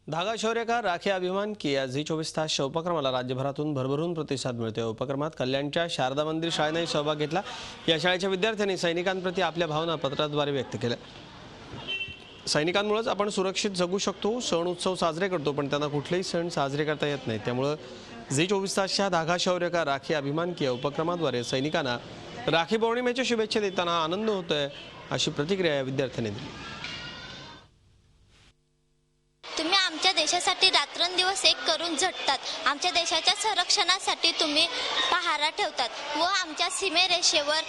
धागा शौर्य का राखी अभिमान की या झी 24 तासच्या उपक्रमाला राज्यभरातून भरभरून प्रतिसाद मिळतोय। उपक्रमात कल्याणच्या शारदा मंदिर शाळेने सहभाग घेतला। या शाळेच्या विद्यार्थ्यांनी सैनिकांप्रती आपल्या भावना पत्राद्वारे व्यक्त केल्या। सैनिकांमुळेच आपण सुरक्षित जगू शकतो। सण उत्सव साजरे करतो, पण त्यांना कुठलेही सण साजरे करता येत नाही। त्यामुळे झी 24 तासच्या धागा शौर्य का राखी अभिमान की या उपक्रमाद्वारे सैनिकांना राखी पौर्णिमेच्या शुभेच्छा देताना आनंद होतोय, अशी प्रतिक्रिया या विद्यार्थ्यांनी दिली। तुम्ही आमच्या देशासाठी रात्रंदिवस एक करून झटतात। आमच्या देशाच्या संरक्षणासाठी तुम्ही पहारा ठेवतात व आमच्या सीमेरेषेवर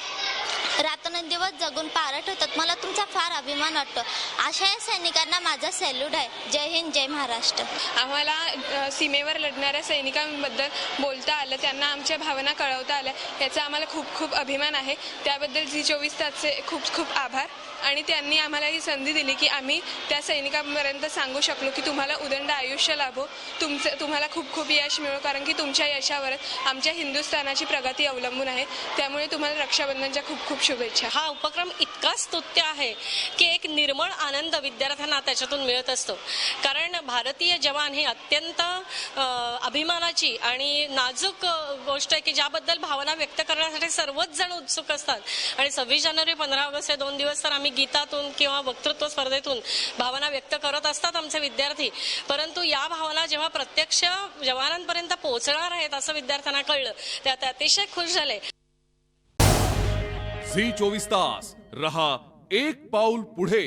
रात्रंदिवस जगून पहारा ठेवतात। मला तुमचा फार अभिमान वाटतो। अशा या सैनिकांना माझा सॅल्यूट आहे। जय हिंद, जय महाराष्ट्र। आम्हाला सीमेवर लढणाऱ्या सैनिकांबद्दल बोलता आलं, त्यांना आमच्या भावना कळवता आल्या, याचा आम्हाला खूप खूप अभिमान आहे। त्याबद्दल झी 24 तासचे खूप खूप आभार। आणि त्यांनी आम्हाला ही संधी दिली की आम्ही त्या सैनिकांपर्यंत सांगू शकलो की तुम्हाला उदंड आयुष्य लाभो, तुम्हाला खूप खूप यश मिळो, कारण की तुमच्या यशावरच आमच्या हिंदुस्थानाची प्रगती अवलंबून आहे। त्यामुळे तुम्हाला रक्षाबंधनच्या खूप खूप शुभेच्छा। हा उपक्रम इतका स्तुत्य आहे की एक निर्मळ आनंद विद्यार्थ्यांना त्याच्यातून मिळत असतो। कारण भारतीय जवान हे अत्यंत अभिमानाची आणि नाजूक गोष्ट आहे की ज्याबद्दल भावना व्यक्त करण्यासाठी सर्वच जण उत्सुक असतात। आणि 26 जानेवारी 15 ऑगस्ट हे 2 दिवस तर आम्ही गीतातून किंवा वक्तृत्व स्पर्धेतून भावना व्यक्त करत असतात आमचे विद्यार्थी। परंतु या भावना जेव्हा प्रत्यक्ष जवानांपर्यंत पोहोचणार आहेत असं विद्यार्थ्यांना कळलं, त्यात अतिशय खुश झाले। झी 24 तास रहा एक पाऊल पुढे।